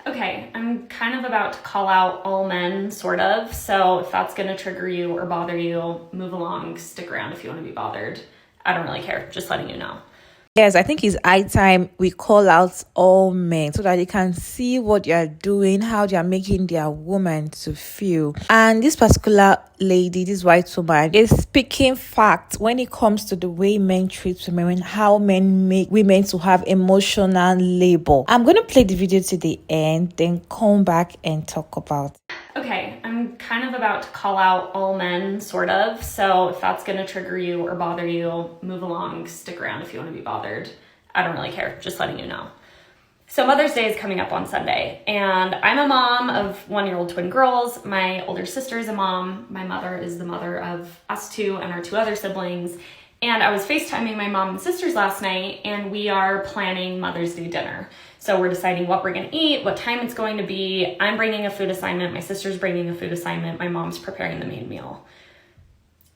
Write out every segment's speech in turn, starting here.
Okay, I'm kind of about to call out all men, sort of. So if that's going to trigger you or bother you, move along, stick around if you want to be bothered. I don't really care, just letting you know. Yes, I think it's high time we call out all men so that they can see what they are doing, how they are making their woman to feel. And this particular lady, this white woman, is speaking facts when it comes to the way men treat women, how men make women to have emotional labor. I'm going to play the video to the end, then come back and talk about it. Okay, I'm kind of about to call out all men, sort of. So if that's going to trigger you or bother you, move along, stick around if you want to be bothered. I don't really care, just letting you know. So Mother's Day is coming up on Sunday, and I'm a mom of 1-year-old twin girls. My older sister is a mom. My mother is the mother of us two and our two other siblings. And I was FaceTiming my mom and sisters last night, and we are planning Mother's Day dinner. So we're deciding what we're going to eat, what time it's going to be. I'm bringing a food assignment. My sister's bringing a food assignment. My mom's preparing the main meal.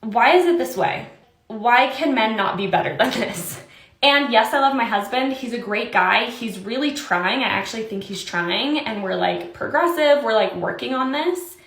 Why is it this way? Why can men not be better than this? And yes, I love my husband. He's a great guy. He's really trying. I actually think he's trying, and we're like progressive. We're like working on this.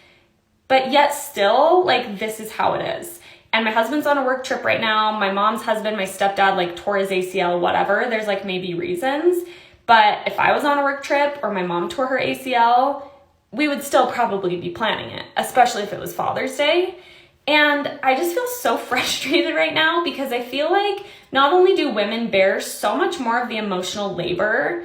But yet still, like, this is how it is. And my husband's on a work trip right now. My mom's husband, my stepdad, like tore his ACL, whatever. There's like maybe reasons. But if I was on a work trip or my mom tore her ACL, we would still probably be planning it, especially if it was Father's Day. And I just feel so frustrated right now because I feel like not only do women bear so much more of the emotional labor,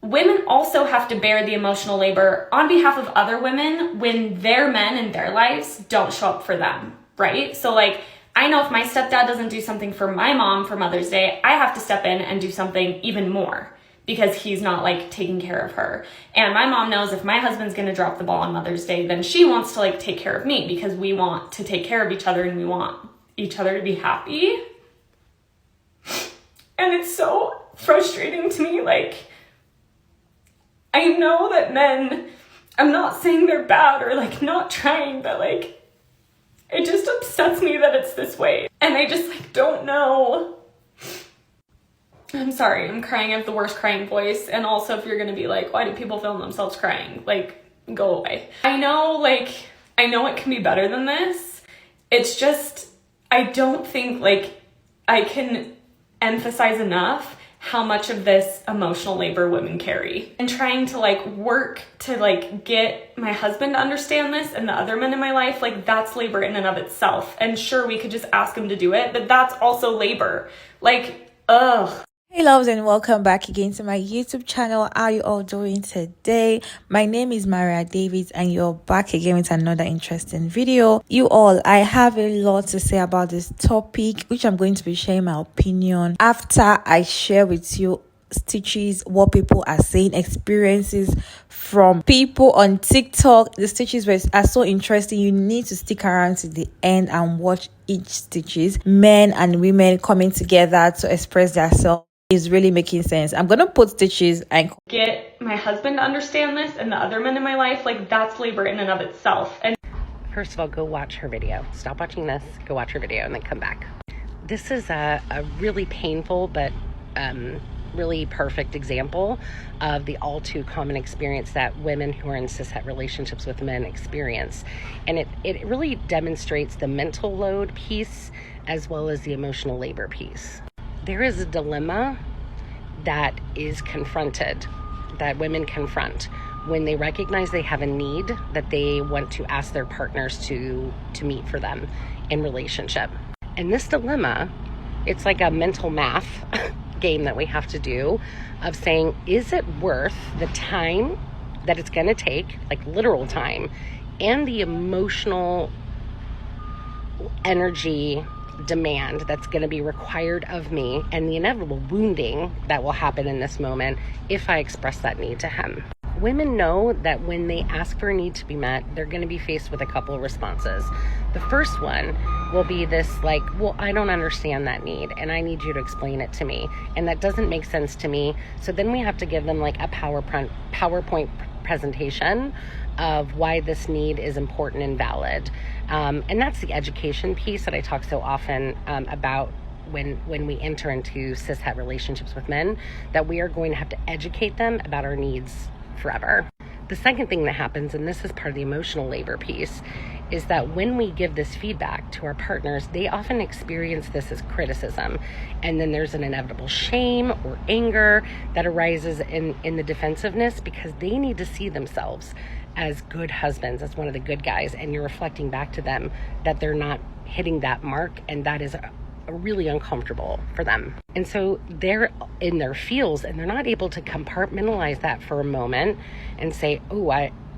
women also have to bear the emotional labor on behalf of other women when their men in their lives don't show up for them, right? So like, I know if my stepdad doesn't do something for my mom for Mother's Day, I have to step in and do something even more because he's not like taking care of her. And my mom knows if my husband's gonna drop the ball on Mother's Day, then she wants to like take care of me because we want to take care of each other and we want each other to be happy. And it's so frustrating to me. Like, I know that men, I'm not saying they're bad or like not trying, but like, it just upsets me that it's this way. And I just like don't know. I'm sorry, I'm crying. I have the worst crying voice. And also if you're gonna be like, why do people film themselves crying? Like, go away. I know it can be better than this. It's just, I don't think like I can emphasize enough how much of this emotional labor women carry. And trying to like work to like get my husband to understand this and the other men in my life, like that's labor in and of itself. And sure, we could just ask him to do it, but that's also labor. Like, ugh. Hey loves, and welcome back again to my YouTube channel. How are you all doing today? My name is Maria Davids and you're back again with another interesting video. You all, I have a lot to say about this topic, which I'm going to be sharing my opinion after I share with you stitches, what people are saying, experiences from people on TikTok. The stitches are so interesting. You need to stick around to the end and watch each stitches. Men and women coming together to express themselves is really making sense. I'm gonna put stitches and get my husband to understand this and the other men in my life, like that's labor in and of itself. And first of all, go watch her video. Stop watching this, go watch her video, and then come back. This is a really painful but really perfect example of the all too common experience that women who are in cishet relationships with men experience. And it really demonstrates the mental load piece as well as the emotional labor piece. There is a dilemma that is confronted, that women confront when they recognize they have a need that they want to ask their partners to meet for them in relationship. And this dilemma, it's like a mental math game that we have to do of saying, is it worth the time that it's going to take, like literal time, and the emotional energy demand that's going to be required of me and the inevitable wounding that will happen in this moment if I express that need to him. Women know that when they ask for a need to be met, they're going to be faced with a couple of responses. The first one will be this like, well, I don't understand that need and I need you to explain it to me. And that doesn't make sense to me. So then we have to give them like a PowerPoint presentation of why this need is important and valid. And that's the education piece that I talk so often about when we enter into cishet relationships with men, that we are going to have to educate them about our needs forever. The second thing that happens, and this is part of the emotional labor piece, is that when we give this feedback to our partners, they often experience this as criticism. And then there's an inevitable shame or anger that arises in the defensiveness because they need to see themselves as good husbands, as one of the good guys. And you're reflecting back to them that they're not hitting that mark, and that is really uncomfortable for them. And so they're in their feels and they're not able to compartmentalize that for a moment and say, oh,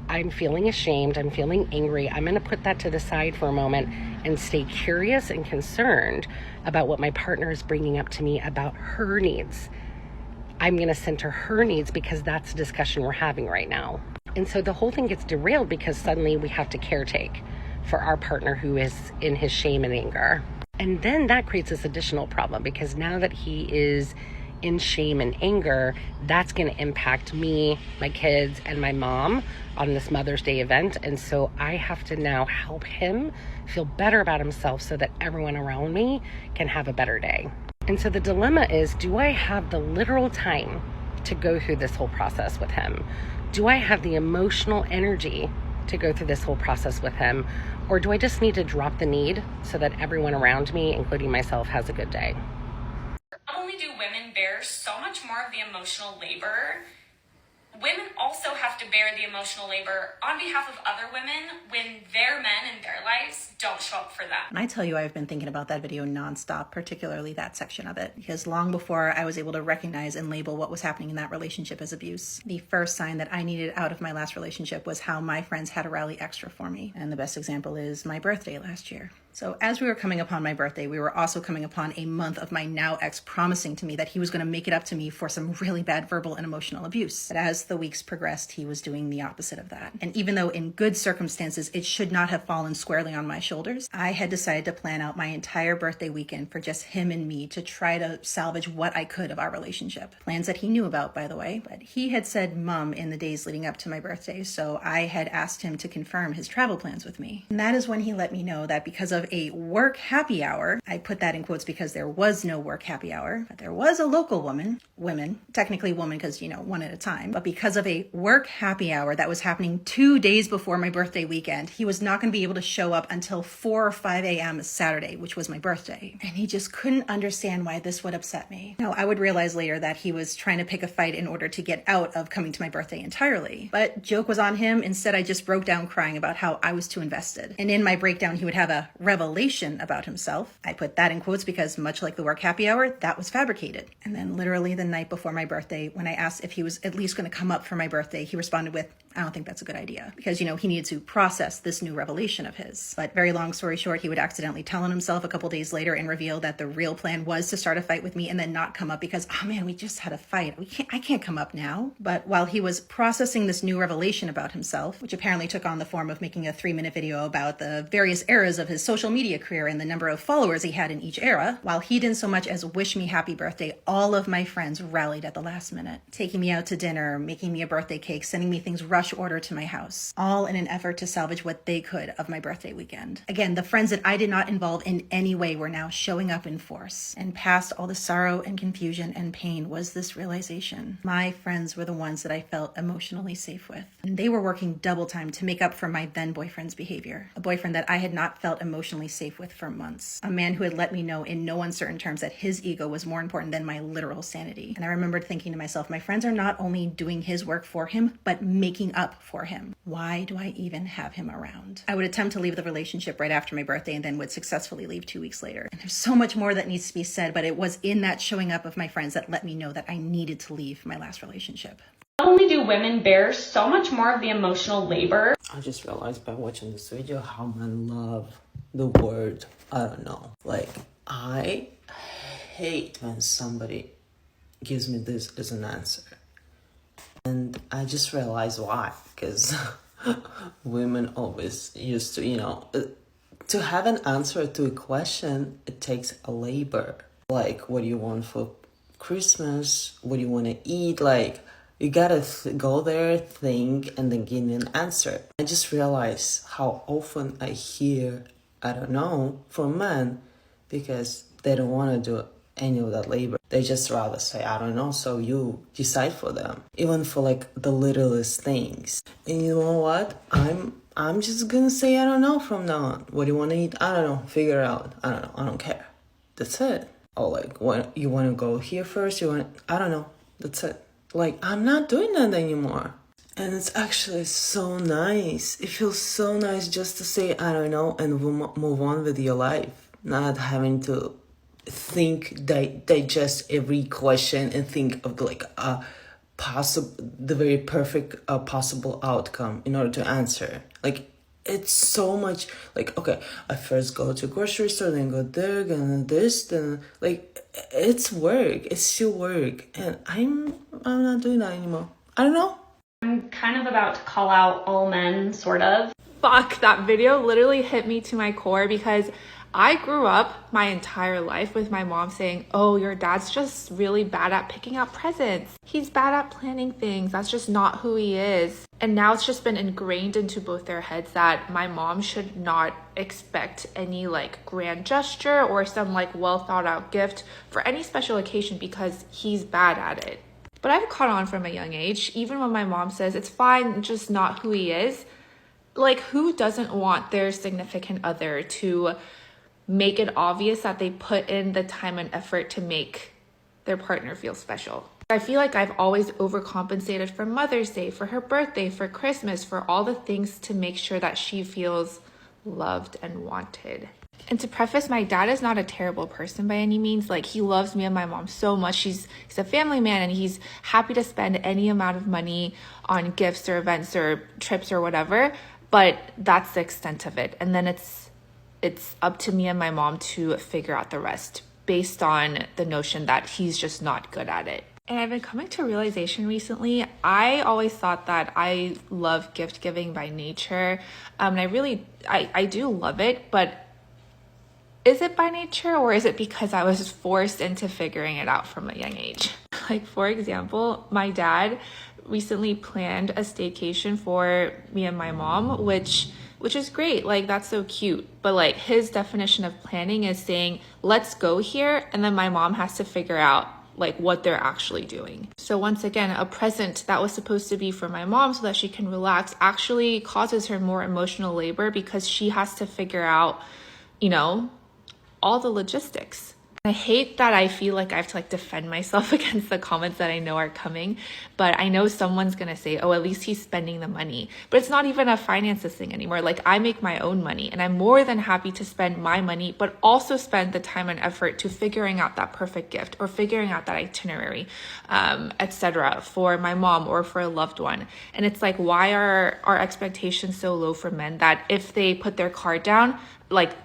I'm feeling ashamed, I'm feeling angry, I'm going to put that to the side for a moment and stay curious and concerned about what my partner is bringing up to me about her needs. I'm going to center her needs because that's the discussion we're having right now. And so the whole thing gets derailed because suddenly we have to caretake for our partner who is in his shame and anger. And then that creates this additional problem because now that he is in shame and anger, that's going to impact me, my kids, and my mom on this Mother's Day event. And so I have to now help him feel better about himself so that everyone around me can have a better day. And so the dilemma is, do I have the literal time to go through this whole process with him? Do I have the emotional energy to go through this whole process with him? Or do I just need to drop the need so that everyone around me, including myself, has a good day? Not only do women bear so much more of the emotional labor, women also have to bear the emotional labor on behalf of other women when their men in their lives don't show up for them. And I tell you, I've been thinking about that video nonstop, particularly that section of it, because long before I was able to recognize and label what was happening in that relationship as abuse, the first sign that I needed out of my last relationship was how my friends had to rally extra for me. And the best example is my birthday last year. So as we were coming upon my birthday, we were also coming upon a month of my now ex promising to me that he was going to make it up to me for some really bad verbal and emotional abuse. But as the weeks progressed, he was doing the opposite of that. And even though in good circumstances, it should not have fallen squarely on my shoulders, I had decided to plan out my entire birthday weekend for just him and me to try to salvage what I could of our relationship. Plans that he knew about, by the way, but he had said mum in the days leading up to my birthday, so I had asked him to confirm his travel plans with me. And that is when he let me know that because of a work happy hour, I put that in quotes because there was no work happy hour, but there was a local women, technically woman because, one at a time, but because of a work happy hour that was happening 2 days before my birthday weekend, he was not going to be able to show up until 4 or 5 a.m. Saturday, which was my birthday. And he just couldn't understand why this would upset me. Now, I would realize later that he was trying to pick a fight in order to get out of coming to my birthday entirely. But joke was on him. Instead, I just broke down crying about how I was too invested. And in my breakdown, he would have a revelation about himself. I put that in quotes because much like the work happy hour, that was fabricated. And then literally the night before my birthday, when I asked if he was at least going to come up for my birthday, he responded with, I don't think that's a good idea. Because, he needed to process this new revelation of his. But very long story short, he would accidentally tell on himself a couple days later and reveal that the real plan was to start a fight with me and then not come up because, oh man, we just had a fight. I can't come up now. But while he was processing this new revelation about himself, which apparently took on the form of making a 3-minute video about the various eras of his social media career and the number of followers he had in each era, while he didn't so much as wish me happy birthday, all of my friends rallied at the last minute, taking me out to dinner, making me a birthday cake, sending me things rush order to my house, all in an effort to salvage what they could of my birthday weekend. Again, the friends that I did not involve in any way were now showing up in force. And past all the sorrow and confusion and pain was this realization. My friends were the ones that I felt emotionally safe with. And they were working double time to make up for my then boyfriend's behavior. A boyfriend that I had not felt emotionally safe with for months. A man who had let me know in no uncertain terms that his ego was more important than my literal sanity. And I remembered thinking to myself, my friends are not only doing his work for him, but making up for him. Why do I even have him around? I would attempt to leave the relationship right after my birthday and then would successfully leave 2 weeks later. And there's so much more that needs to be said, but it was in that showing up of my friends that let me know that I needed to leave my last relationship. Not only do women bear so much more of the emotional labor, I just realized by watching this video how men love the word, I don't know. Like, I hate when somebody gives me this as an answer. And I just realized why. Because women always used to, to have an answer to a question, it takes a labor. Like, what do you want for Christmas? What do you want to eat? Like, you gotta go there, think, and then give me an answer. I just realized how often I hear, I don't know, from men, because they don't want to do any of that labor. They just rather say, I don't know, so you decide for them. Even for like the littlest things. And you know what? I'm just gonna say I don't know from now on. What do you wanna eat? I don't know. Figure it out. I don't know. I don't care. That's it. Or like, what, you wanna go here first? I don't know. That's it. Like, I'm not doing that anymore. And it's actually so nice. It feels so nice just to say, I don't know, and move on with your life. Not having to digest every question and think of like the very perfect possible outcome in order to answer. Like, it's so much like, okay, I first go to grocery store, then go there, then this, then like, it's work. It's still work. And I'm not doing that anymore. I don't know. I'm kind of about to call out all men, sort of. Fuck, that video literally hit me to my core because I grew up my entire life with my mom saying, oh, your dad's just really bad at picking out presents. He's bad at planning things. That's just not who he is. And now it's just been ingrained into both their heads that my mom should not expect any like grand gesture or some like well thought out gift for any special occasion because he's bad at it. But I've caught on from a young age, even when my mom says it's fine, just not who he is. Like, who doesn't want their significant other to make it obvious that they put in the time and effort to make their partner feel special? I feel like I've always overcompensated for Mother's Day, for her birthday, for Christmas, for all the things to make sure that she feels loved and wanted. And to preface, my dad is not a terrible person by any means. Like, he loves me and my mom so much. He's a family man and he's happy to spend any amount of money on gifts or events or trips or whatever. But that's the extent of it. And then it's up to me and my mom to figure out the rest based on the notion that he's just not good at it. And I've been coming to a realization recently. I always thought that I love gift giving by nature. And I do love it, but is it by nature or is it because I was forced into figuring it out from a young age? Like, for example, my dad recently planned a staycation for me and my mom, which is great. Like, that's so cute. But like, his definition of planning is saying, let's go here. And then my mom has to figure out like what they're actually doing. So once again, a present that was supposed to be for my mom so that she can relax actually causes her more emotional labor because she has to figure out, all the logistics. I hate that I feel like I have to like defend myself against the comments that I know are coming, but I know someone's gonna say, oh, at least he's spending the money. But it's not even a finances thing anymore. Like, I make my own money and I'm more than happy to spend my money, but also spend the time and effort to figuring out that perfect gift or figuring out that itinerary, etc. for my mom or for a loved one. And it's like, why are our expectations so low for men that if they put their card down, like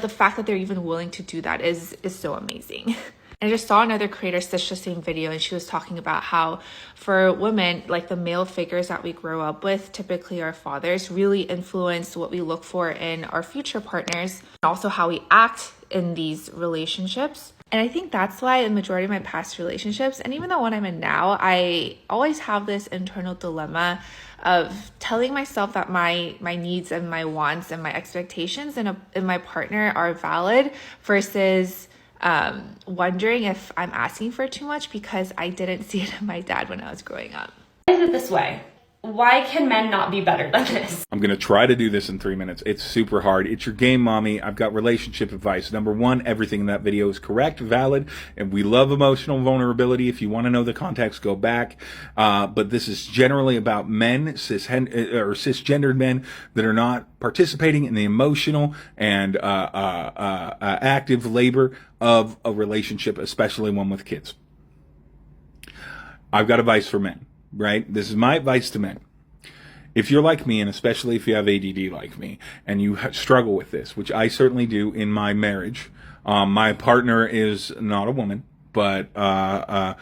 the fact that they're even willing to do that is so amazing. And I just saw another creator stitch the same video and she was talking about how for women, like the male figures that we grow up with, typically our fathers, really influence what we look for in our future partners and also how we act in these relationships. And I think that's why the majority of my past relationships, and even the one I'm in now, I always have this internal dilemma of telling myself that my needs and my wants and my expectations in my partner are valid versus wondering if I'm asking for too much because I didn't see it in my dad when I was growing up. Why is it this way? Why can men not be better than this? I'm going to try to do this in 3 minutes. It's super hard. It's your game, mommy. I've got relationship advice. Number one, everything in that video is correct, valid, and we love emotional vulnerability. If you want to know the context, go back. But this is generally about men, cisgendered men that are not participating in the emotional and active labor of a relationship, especially one with kids. I've got advice for men. Right? This is my advice to men. If you're like me, and especially if you have ADD like me, and you struggle with this, which I certainly do in my marriage, my partner is not a woman, but as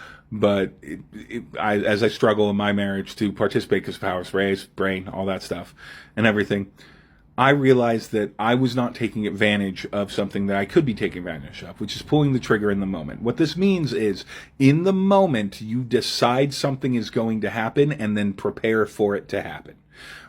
I struggle in my marriage to participate because power raise, brain, all that stuff, and everything, I realized that I was not taking advantage of something that I could be taking advantage of, which is pulling the trigger in the moment. What this means is, in the moment, you decide something is going to happen and then prepare for it to happen.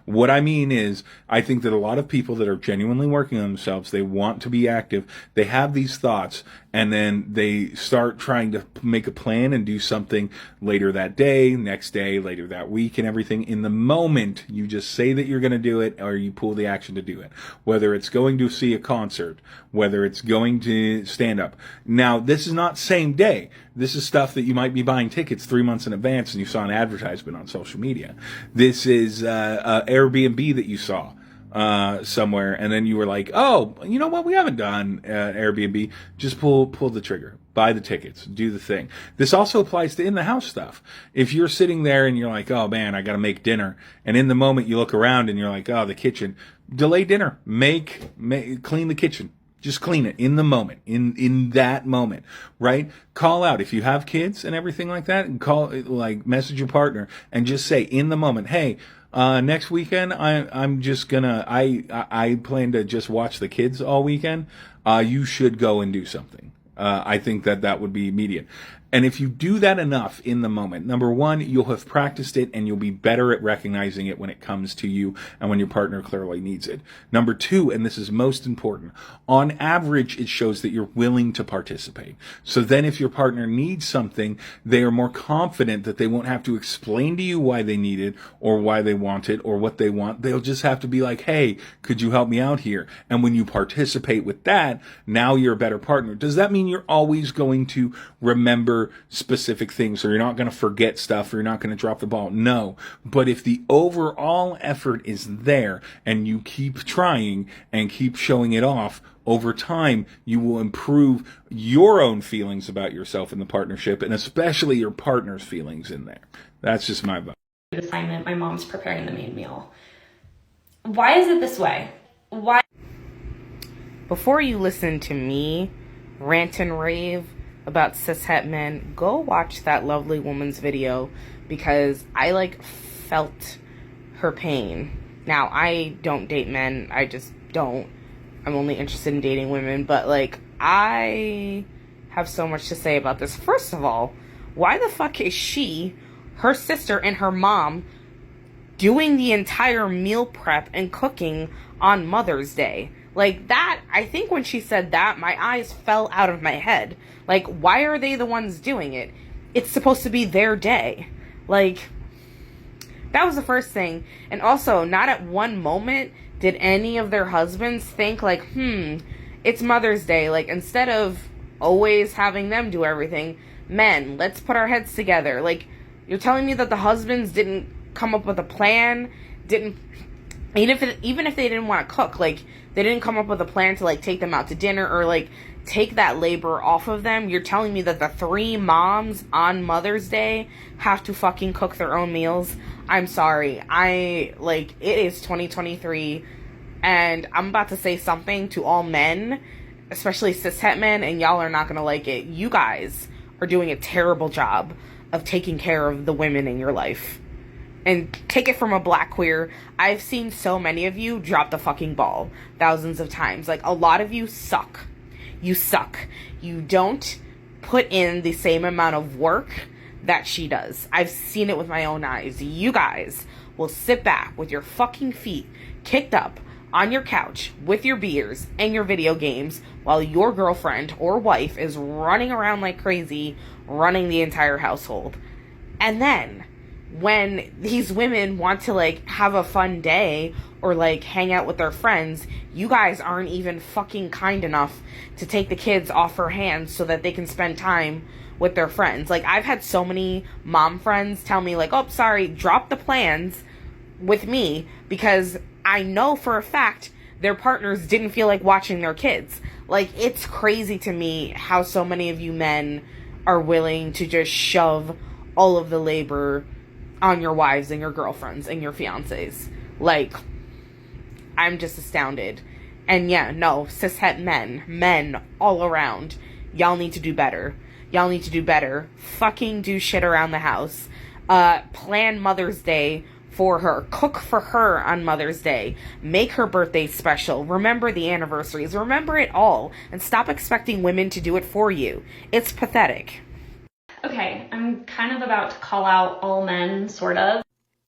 What I mean is, I think that a lot of people that are genuinely working on themselves, they want to be active, they have these thoughts, and then they start trying to make a plan and do something later that day, next day, later that week, and everything. In the moment, you just say that you're going to do it, or you pull the action to do it. Whether it's going to see a concert, whether it's going to stand up. Now, this is not same day. This is stuff that you might be buying tickets 3 months in advance and you saw an advertisement on social media. This is Airbnb that you saw somewhere, and then you were like, oh, you know what, we haven't done Airbnb. Just pull the trigger. Buy the tickets. Do the thing. This also applies to in-the-house stuff. If you're sitting there and you're like, oh man, I gotta make dinner, and in the moment you look around and you're like, oh, the kitchen. Delay dinner. Clean the kitchen. Just clean it in the moment, in that moment, right? Call out if you have kids and everything like that, and message your partner and just say in the moment, hey, next weekend I'm just gonna I plan to just watch the kids all weekend. You should go and do something. I think that would be immediate. And if you do that enough in the moment, number one, you'll have practiced it and you'll be better at recognizing it when it comes to you and when your partner clearly needs it. Number two, and this is most important, on average, it shows that you're willing to participate. So then if your partner needs something, they are more confident that they won't have to explain to you why they need it or why they want it or what they want. They'll just have to be like, hey, could you help me out here? And when you participate with that, now you're a better partner. Does that mean you're always going to remember specific things, or you're not going to forget stuff, or you're not going to drop the ball? No. But if the overall effort is there and you keep trying and keep showing it off, over time, you will improve your own feelings about yourself in the partnership, and especially your partner's feelings in there. That's just my vote. Assignment, my mom's preparing the main meal. Why is it this way? Why? Before you listen to me rant and rave about cishet men, go watch that lovely woman's video, because I felt her pain. Now, I don't date men. I just don't. I'm only interested in dating women, but I have so much to say about this. First of all, why the fuck is she, her sister, and her mom doing the entire meal prep and cooking on Mother's Day? That, I think when she said that, my eyes fell out of my head. Why are they the ones doing it? It's supposed to be their day. That was the first thing. And also, not at one moment did any of their husbands think it's Mother's Day. Instead of always having them do everything, men, let's put our heads together. You're telling me that the husbands didn't come up with a plan, even if they didn't want to cook, they didn't come up with a plan to take them out to dinner or take that labor off of them. You're telling me that the 3 moms on Mother's Day have to fucking cook their own meals? I'm sorry. It is 2023, and I'm about to say something to all men, especially cishet men, and y'all are not gonna like it. You guys are doing a terrible job of taking care of the women in your life. And take it from a black queer, I've seen so many of you drop the fucking ball thousands of times. A lot of you suck. You suck. You don't put in the same amount of work that she does. I've seen it with my own eyes. You guys will sit back with your fucking feet kicked up on your couch with your beers and your video games while your girlfriend or wife is running around like crazy, running the entire household. And then when these women want to have a fun day or hang out with their friends, you guys aren't even fucking kind enough to take the kids off her hands so that they can spend time with their friends. I've had so many mom friends tell me oh, sorry, drop the plans with me, because I know for a fact their partners didn't feel like watching their kids. It's crazy to me how so many of you men are willing to just shove all of the labor on your wives and your girlfriends and your fiancés. I'm just astounded. And yeah, no, cishet men all around, y'all need to do better. Y'all need to do better. Fucking do shit around the house. Plan Mother's Day for her. Cook for her on Mother's Day. Make her birthday special. Remember the anniversaries. Remember it all. And stop expecting women to do it for you. It's pathetic. Okay, I'm kind of about to call out all men, sort of.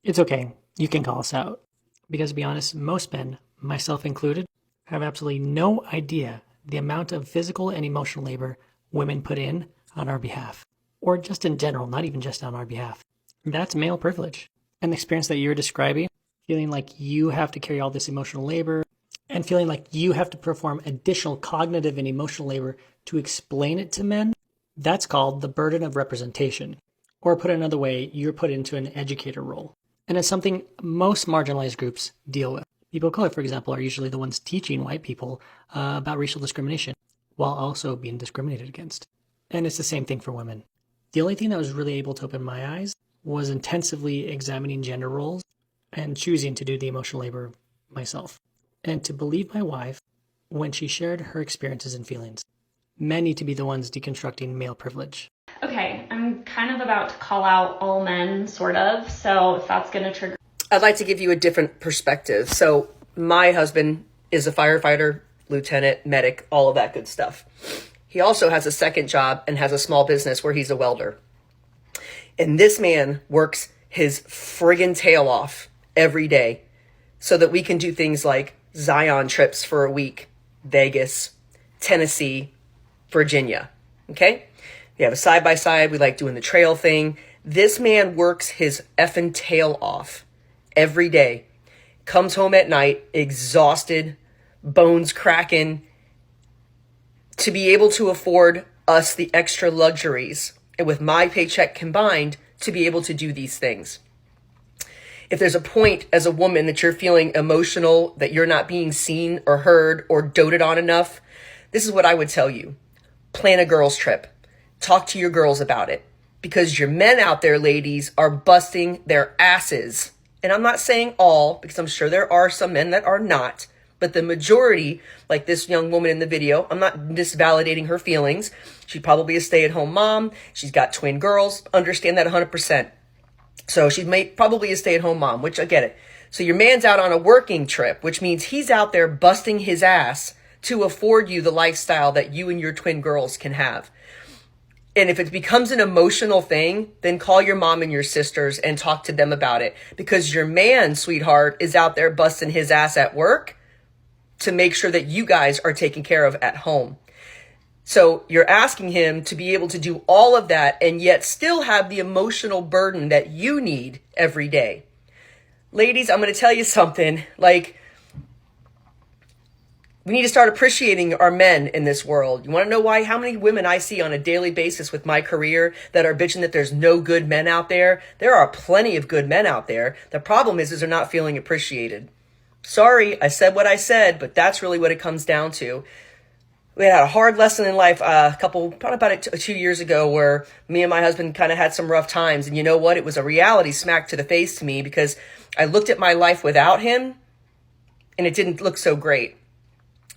It's okay. You can call us out. Because to be honest, most men, myself included, have absolutely no idea the amount of physical and emotional labor women put in on our behalf. Or just in general, not even just on our behalf. That's male privilege. And the experience that you're describing, feeling like you have to carry all this emotional labor, and feeling like you have to perform additional cognitive and emotional labor to explain it to men, that's called the burden of representation. Or put another way, you're put into an educator role. And it's something most marginalized groups deal with. People of color, for example, are usually the ones teaching white people about racial discrimination while also being discriminated against. And it's the same thing for women. The only thing that was really able to open my eyes was intensively examining gender roles and choosing to do the emotional labor myself. And to believe my wife when she shared her experiences and feelings. Men need to be the ones deconstructing male privilege. Okay, I'm kind of about to call out all men, sort of, so if that's going to trigger... I'd like to give you a different perspective. So my husband is a firefighter, lieutenant, medic, all of that good stuff. He also has a second job and has a small business where he's a welder. And this man works his friggin' tail off every day so that we can do things like Zion trips for a week, Vegas, Tennessee, Virginia. Okay? We have a side-by-side. We like doing the trail thing. This man works his effing tail off every day. Comes home at night, exhausted, bones cracking, to be able to afford us the extra luxuries. And with my paycheck combined, to be able to do these things. If there's a point as a woman that you're feeling emotional, that you're not being seen or heard or doted on enough, this is what I would tell you. Plan a girls' trip. Talk to your girls about it. Because your men out there, ladies, are busting their asses. And I'm not saying all, because I'm sure there are some men that are not. But the majority, like this young woman in the video, I'm not disvalidating her feelings. She's probably a stay-at-home mom. She's got twin girls. Understand that 100%. So she's probably a stay-at-home mom, which I get it. So your man's out on a working trip, which means he's out there busting his ass to afford you the lifestyle that you and your twin girls can have. And if it becomes an emotional thing, then call your mom and your sisters and talk to them about it. Because your man, sweetheart, is out there busting his ass at work to make sure that you guys are taken care of at home. So you're asking him to be able to do all of that and yet still have the emotional burden that you need every day. Ladies, I'm going to tell you something. Like, we need to start appreciating our men in this world. You want to know why? How many women I see on a daily basis with my career that are bitching that there's no good men out there? There are plenty of good men out there. The problem is they're not feeling appreciated. Sorry, I said what I said, but that's really what it comes down to. We had a hard lesson in life probably about 2 years ago, where me and my husband kind of had some rough times. And you know what? It was a reality smack to the face to me, because I looked at my life without him and it didn't look so great.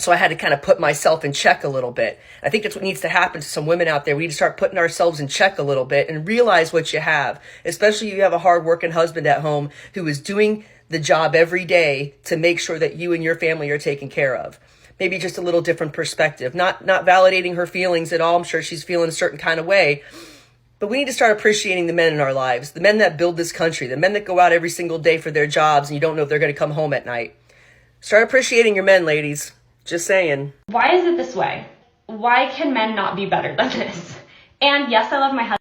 So I had to kind of put myself in check a little bit. I think that's what needs to happen to some women out there. We need to start putting ourselves in check a little bit and realize what you have, especially if you have a hard-working husband at home who is doing the job every day to make sure that you and your family are taken care of. Maybe just a little different perspective, not validating her feelings at all. I'm sure she's feeling a certain kind of way, but we need to start appreciating the men in our lives, the men that build this country, the men that go out every single day for their jobs and you don't know if they're going to come home at night. Start appreciating your men, ladies. Just saying. Why is it this way? Why can men not be better than this? And yes, I love my husband.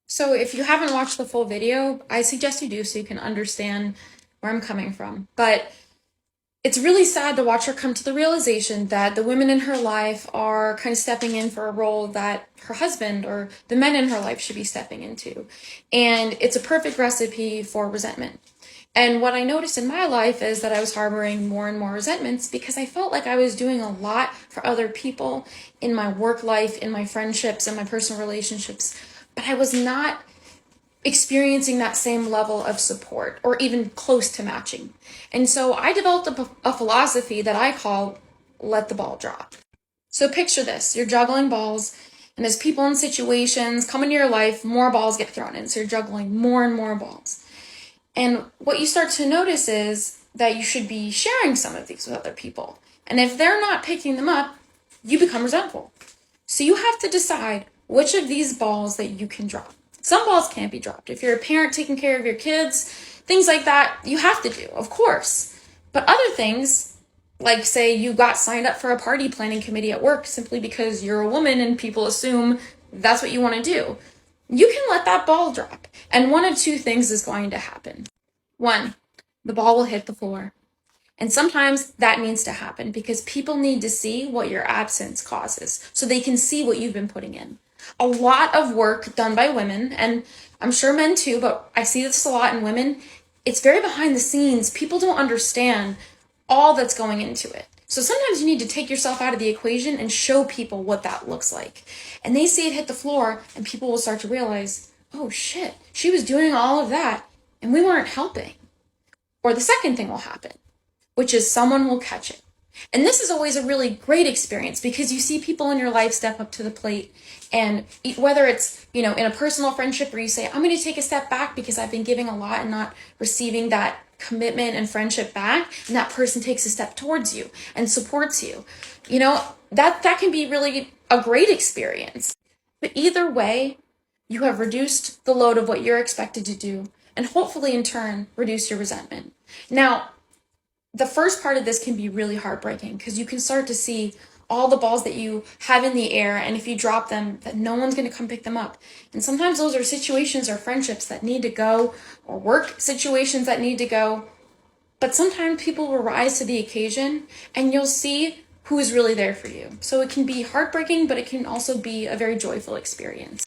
So if you haven't watched the full video, I suggest you do so you can understand where I'm coming from. But it's really sad to watch her come to the realization that the women in her life are kind of stepping in for a role that her husband or the men in her life should be stepping into. And it's a perfect recipe for resentment. And what I noticed in my life is that I was harboring more and more resentments because I felt like I was doing a lot for other people in my work life, in my friendships, and my personal relationships, but I was not experiencing that same level of support or even close to matching. And so I developed a philosophy that I call let the ball drop. So picture this, you're juggling balls, and as people in situations come into your life, more balls get thrown in. So you're juggling more and more balls. And what you start to notice is that you should be sharing some of these with other people. And if they're not picking them up, you become resentful. So you have to decide which of these balls that you can drop. Some balls can't be dropped. If you're a parent taking care of your kids, things like that, you have to do, of course. But other things, like say you got signed up for a party planning committee at work simply because you're a woman and people assume that's what you want to do, you can let that ball drop. And one of two things is going to happen. One, the ball will hit the floor. And sometimes that needs to happen because people need to see what your absence causes so they can see what you've been putting in. A lot of work done by women, and I'm sure men too, but I see this a lot in women. It's very behind the scenes. People don't understand all that's going into it. So sometimes you need to take yourself out of the equation and show people what that looks like. And they see it hit the floor and people will start to realize, oh shit, she was doing all of that and we weren't helping. Or the second thing will happen, which is someone will catch it. And this is always a really great experience because you see people in your life step up to the plate, and whether it's, in a personal friendship where you say, I'm going to take a step back because I've been giving a lot and not receiving that commitment and friendship back, and that person takes a step towards you and supports you. That can be really a great experience. But either way, you have reduced the load of what you're expected to do and hopefully in turn reduce your resentment. Now, the first part of this can be really heartbreaking because you can start to see all the balls that you have in the air, and if you drop them, that no one's going to come pick them up. And sometimes those are situations or friendships that need to go, or work situations that need to go. But sometimes people will rise to the occasion and you'll see who is really there for you. So it can be heartbreaking, but it can also be a very joyful experience.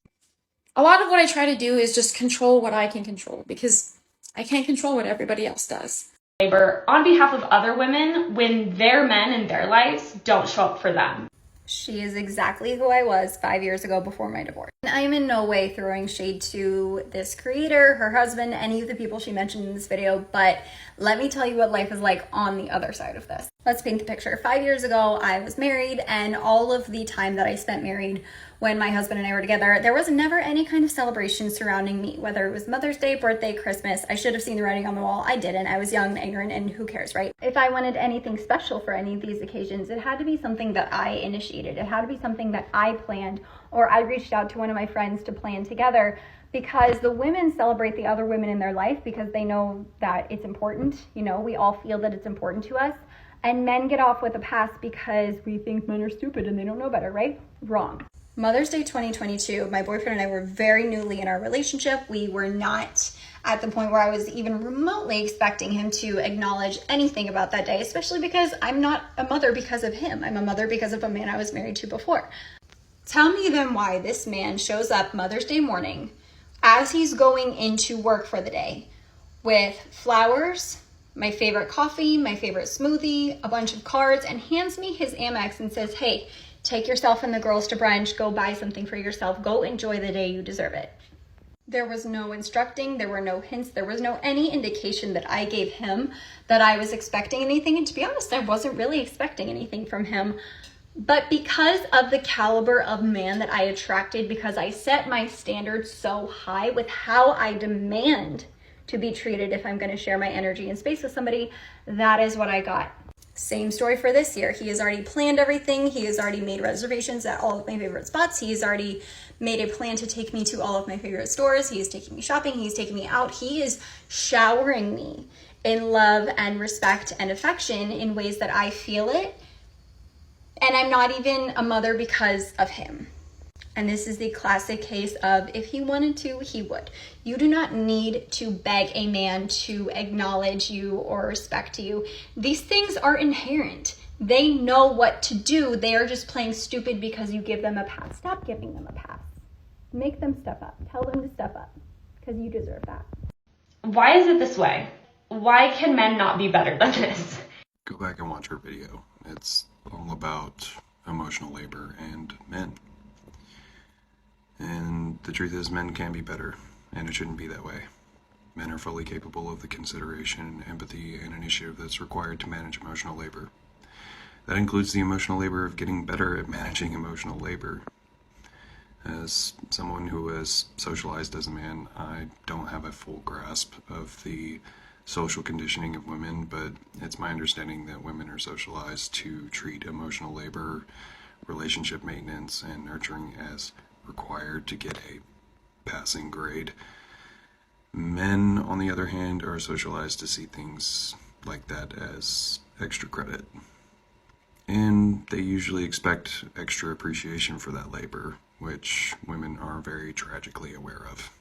A lot of what I try to do is just control what I can control because I can't control what everybody else does. Labor on behalf of other women when their men in their lives don't show up for them. She is exactly who I was 5 years ago before my divorce. I am in no way throwing shade to this creator, her husband, any of the people she mentioned in this video, but let me tell you what life is like on the other side of this. Let's paint the picture. 5 years ago, I was married, and all of the time that I spent married when my husband and I were together, there was never any kind of celebration surrounding me, whether it was Mother's Day, birthday, Christmas. I should have seen the writing on the wall. I didn't. I was young, ignorant, and who cares, right? If I wanted anything special for any of these occasions, it had to be something that I initiated. It had to be something that I planned, or I reached out to one of my friends to plan together, because the women celebrate the other women in their life because they know that it's important. We all feel that it's important to us. And men get off with a pass because we think men are stupid and they don't know better, right? Wrong. Mother's Day 2022, my boyfriend and I were very newly in our relationship. We were not at the point where I was even remotely expecting him to acknowledge anything about that day, especially because I'm not a mother because of him. I'm a mother because of a man I was married to before. Tell me then why this man shows up Mother's Day morning as he's going into work for the day with flowers, my favorite coffee, my favorite smoothie, a bunch of cards, and hands me his Amex and says, hey, take yourself and the girls to brunch, go buy something for yourself, go enjoy the day, you deserve it. There was no instructing, there were no hints, there was no any indication that I gave him that I was expecting anything. And to be honest, I wasn't really expecting anything from him. But because of the caliber of man that I attracted, because I set my standards so high with how I demand to be treated if I'm going to share my energy and space with somebody, that is what I got. Same story for this year. He has already planned everything. He has already made reservations at all of my favorite spots. He has already made a plan to take me to all of my favorite stores. He is taking me shopping. He's taking me out. He is showering me in love and respect and affection in ways that I feel it. And I'm not even a mother because of him. And this is the classic case of if he wanted to, he would. You do not need to beg a man to acknowledge you or respect you. These things are inherent. They know what to do. They are just playing stupid because you give them a pass. Stop giving them a pass. Make them step up. Tell them to step up because you deserve that. Why is it this way? Why can men not be better than this? Go back and watch her video. It's all about emotional labor and men. And the truth is, men can be better, and it shouldn't be that way. Men are fully capable of the consideration, empathy, and initiative that's required to manage emotional labor. That includes the emotional labor of getting better at managing emotional labor. As someone who has socialized as a man, I don't have a full grasp of the social conditioning of women, but it's my understanding that women are socialized to treat emotional labor, relationship maintenance, and nurturing as required to get a passing grade. Men, on the other hand, are socialized to see things like that as extra credit. And they usually expect extra appreciation for that labor, which women are very tragically aware of.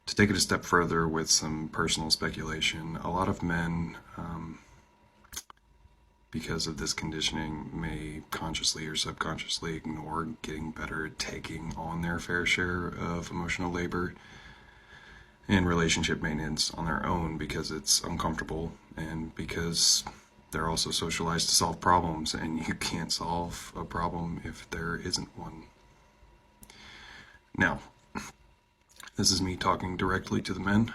To take it a step further with some personal speculation, a lot of men, because of this conditioning, may consciously or subconsciously ignore getting better at taking on their fair share of emotional labor and relationship maintenance on their own because it's uncomfortable and because they're also socialized to solve problems, and you can't solve a problem if there isn't one. Now, this is me talking directly to the men.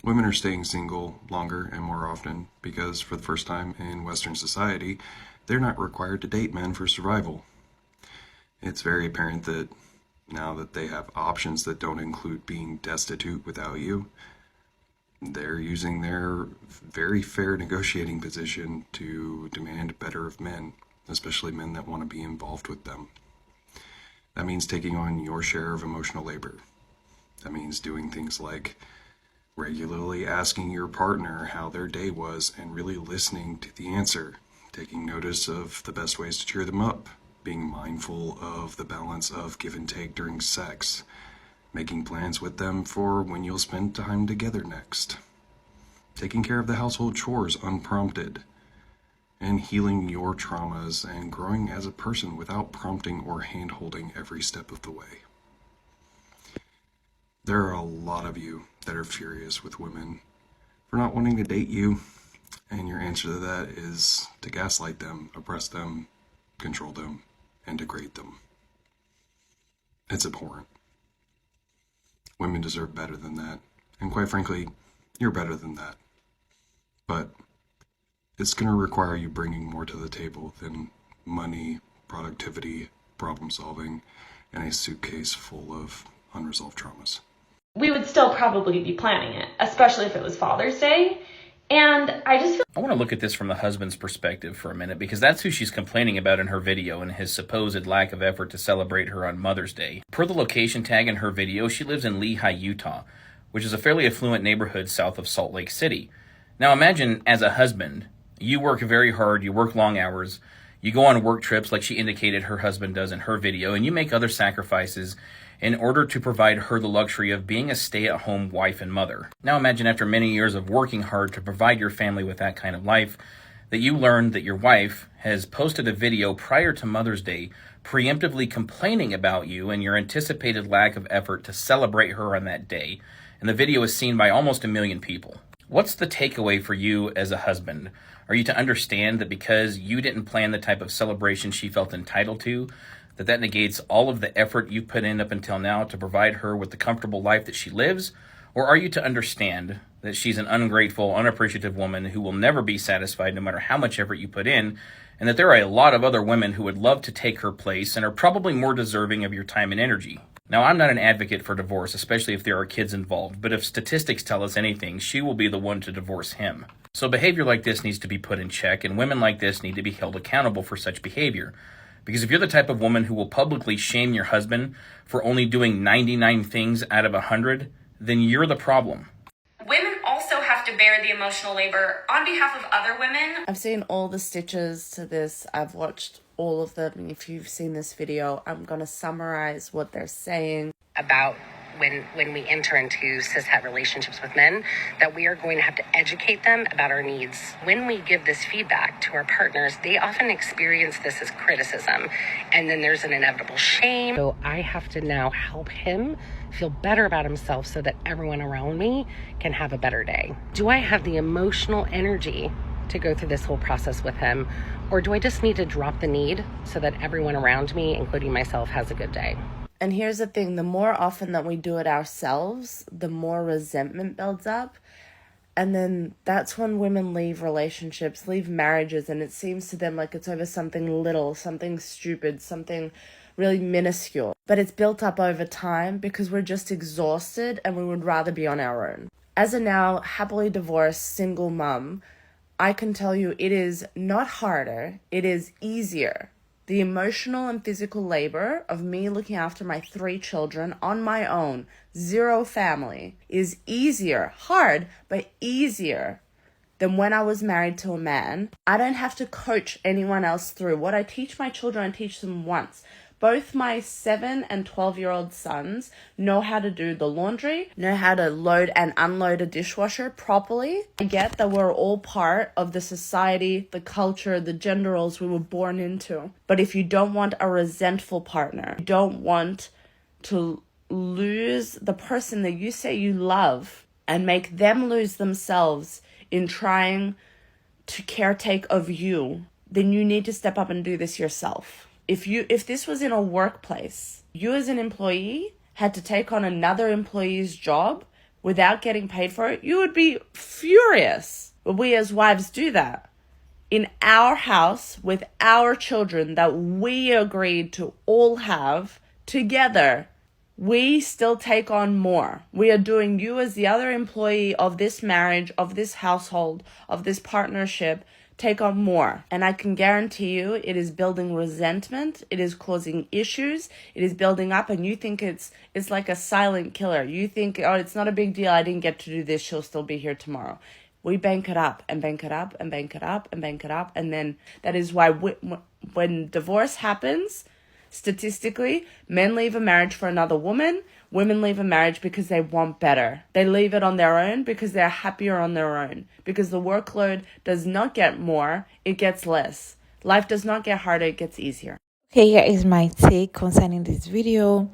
Women are staying single longer and more often because, for the first time in Western society, they're not required to date men for survival. It's very apparent that now that they have options that don't include being destitute without you, they're using their very fair negotiating position to demand better of men, especially men that want to be involved with them. That means taking on your share of emotional labor. That means doing things like regularly asking your partner how their day was and really listening to the answer, taking notice of the best ways to cheer them up, being mindful of the balance of give and take during sex, making plans with them for when you'll spend time together next, taking care of the household chores unprompted, and healing your traumas and growing as a person without prompting or hand-holding every step of the way. There are a lot of you that are furious with women for not wanting to date you, and your answer to that is to gaslight them, oppress them, control them, and degrade them. It's abhorrent. Women deserve better than that, and quite frankly, you're better than that. But it's going to require you bringing more to the table than money, productivity, problem solving, and a suitcase full of unresolved traumas. We would still probably be planning it, especially if it was Father's Day. And I just feel I want to look at this from the husband's perspective for a minute, because that's who she's complaining about in her video and his supposed lack of effort to celebrate her on Mother's Day. Per the location tag in her video, she lives in Lehi, Utah, which is a fairly affluent neighborhood south of Salt Lake City. Now imagine, as a husband, you work very hard, you work long hours, you go on work trips like she indicated her husband does in her video, and you make other sacrifices in order to provide her the luxury of being a stay-at-home wife and mother. Now imagine, after many years of working hard to provide your family with that kind of life, that you learn that your wife has posted a video prior to Mother's Day preemptively complaining about you and your anticipated lack of effort to celebrate her on that day, and the video is seen by almost 1 million people. What's the takeaway for you as a husband? Are you to understand that because you didn't plan the type of celebration she felt entitled to, that negates all of the effort you've put in up until now to provide her with the comfortable life that she lives? Or are you to understand that she's an ungrateful, unappreciative woman who will never be satisfied no matter how much effort you put in, and that there are a lot of other women who would love to take her place and are probably more deserving of your time and energy? Now, I'm not an advocate for divorce, especially if there are kids involved, but if statistics tell us anything, she will be the one to divorce him. So behavior like this needs to be put in check, and women like this need to be held accountable for such behavior. Because if you're the type of woman who will publicly shame your husband for only doing 99 things out of 100, then you're the problem. women also have to bear the emotional labor on behalf of other women. I've seen all the stitches to this. I've watched all of them. If you've seen this video, I'm going to summarize what they're saying. About when we enter into cishet relationships with men, that we are going to have to educate them about our needs. When we give this feedback to our partners, they often experience this as criticism, and then there's an inevitable shame. So I have to now help him feel better about himself so that everyone around me can have a better day. Do I have the emotional energy to go through this whole process with him, or do I just need to drop the need so that everyone around me, including myself, has a good day? And here's the thing, the more often that we do it ourselves, the more resentment builds up. And then that's when women leave relationships, leave marriages, and it seems to them like it's over something little, something stupid, something really minuscule. But it's built up over time because we're just exhausted and we would rather be on our own. As a now happily divorced single mum, I can tell you it is not harder, it is easier. The emotional and physical labor of me looking after my 3 children on my own, zero family is easier, hard, but easier than when I was married to a man. I don't have to coach anyone else through. What I teach my children, I teach them once. Both my 7 and 12-year-old sons know how to do the laundry, know how to load and unload a dishwasher properly. I get that we're all part of the society, the culture, the gender roles we were born into. But if you don't want a resentful partner, you don't want to lose the person that you say you love and make them lose themselves in trying to caretake of you, then you need to step up and do this yourself. If this was in a workplace, you as an employee had to take on another employee's job without getting paid for it, you would be furious. But we as wives do that. In our house, with our children that we agreed to all have together, we still take on more. We are doing you as the other employee of this marriage, of this household, of this partnership, take on more. And I can guarantee you it is building resentment. It is causing issues. It is building up, and you think it's like a silent killer. You think, oh, it's not a big deal. I didn't get to do this. She'll still be here tomorrow. We bank it up and bank it up and bank it up and bank it up. And then that is why when divorce happens, statistically, men leave a marriage for another woman. Women leave a marriage because they want better. They leave it on their own because they're happier on their own. Because the workload does not get more, it gets less. Life does not get harder, it gets easier. Okay, here is my take concerning this video.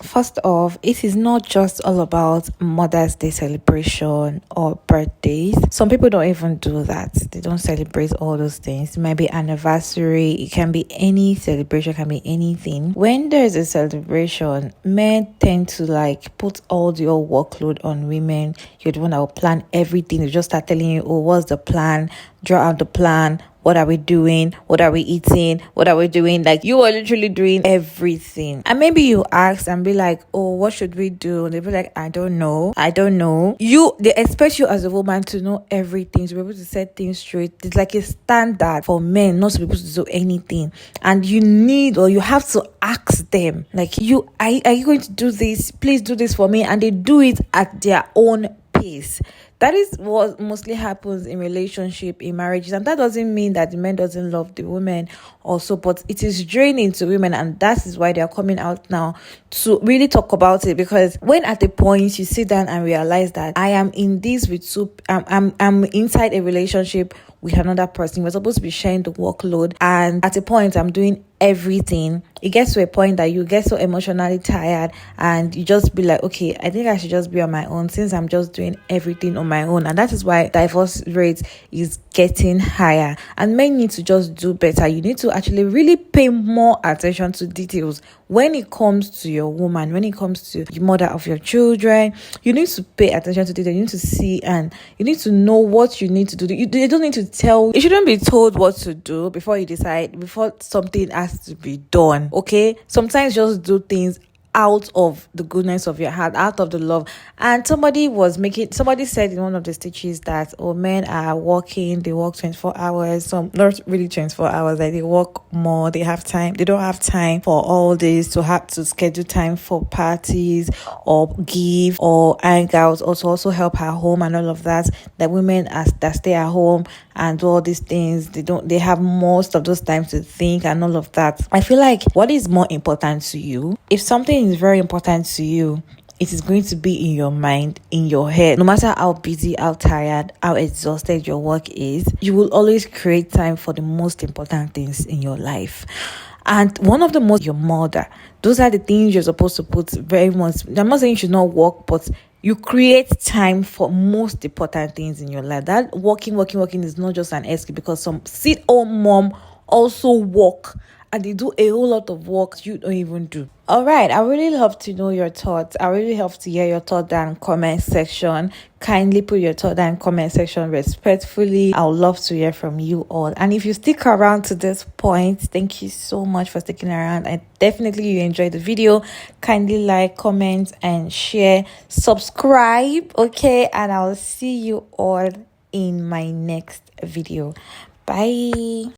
First off, it is not just all about Mother's Day celebration or birthdays. Some people don't even do that. They don't celebrate all those things. It might be anniversary. It can be any celebration, it can be anything. When there's a celebration, men tend to put all the old workload on women. You're the one that will plan everything. They just start telling you, oh, what's the plan? Draw out the plan. What are we doing? What are we eating? What are we doing? You are literally doing everything. And maybe you ask and be like, oh, what should we do? And they'll be like, I don't know. They expect you as a woman to know everything, to be able to set things straight. It's like a standard for men not to be able to do anything. And you have to ask them, are you going to do this? Please do this for me. And they do it at their own pace. That is what mostly happens in relationship, in marriages. And that doesn't mean that the man doesn't love the woman also, but it is draining to women. And that is why they are coming out now to really talk about it. Because when at the point you sit down and realize that I am in this with I'm inside a relationship with another person, we're supposed to be sharing the workload, and at a point I'm doing everything, it gets to a point that you get so emotionally tired and you just be like, okay, I think I should just be on my own since I'm just doing everything on my own. And that is why divorce rate is getting higher. And men need to just do better. You need to actually really pay more attention to details when it comes to your woman, when it comes to the mother of your children. You need to pay attention to details. You need to see and you need to know what you need to do. You don't need to tell. You shouldn't be told what to do before you decide, before something has to be done. Okay, sometimes just do things out of the goodness of your heart, out of the love. And somebody said in one of the stitches that men are working, they work 24 hours, some not really 24 hours, they work more, they don't have time for all this, to have to schedule time for parties or give or hang out, also help her home and all of that. The women that stay at home and do all these things, they have most of those times to think and all of that. I feel like what is more important to you, if something is very important to you, it is going to be in your mind, in your head. No matter how busy, how tired, how exhausted your work is, you will always create time for the most important things in your life. And one of the most, your mother, those are the things you're supposed to put very much. I'm not saying you should not work, but you create time for most important things in your life. That working is not just an excuse, because some sit-home mom also work and they do a whole lot of work you don't even do. All right, I really love to know your thoughts. I really love to hear your thoughts down in the comment section. Kindly put your thoughts down in the comment section respectfully. I would love to hear from you all. And if you stick around to this point, thank you so much for sticking around. I definitely you enjoyed the video. Kindly like, comment, and share. Subscribe, okay? And I'll see you all in my next video. Bye.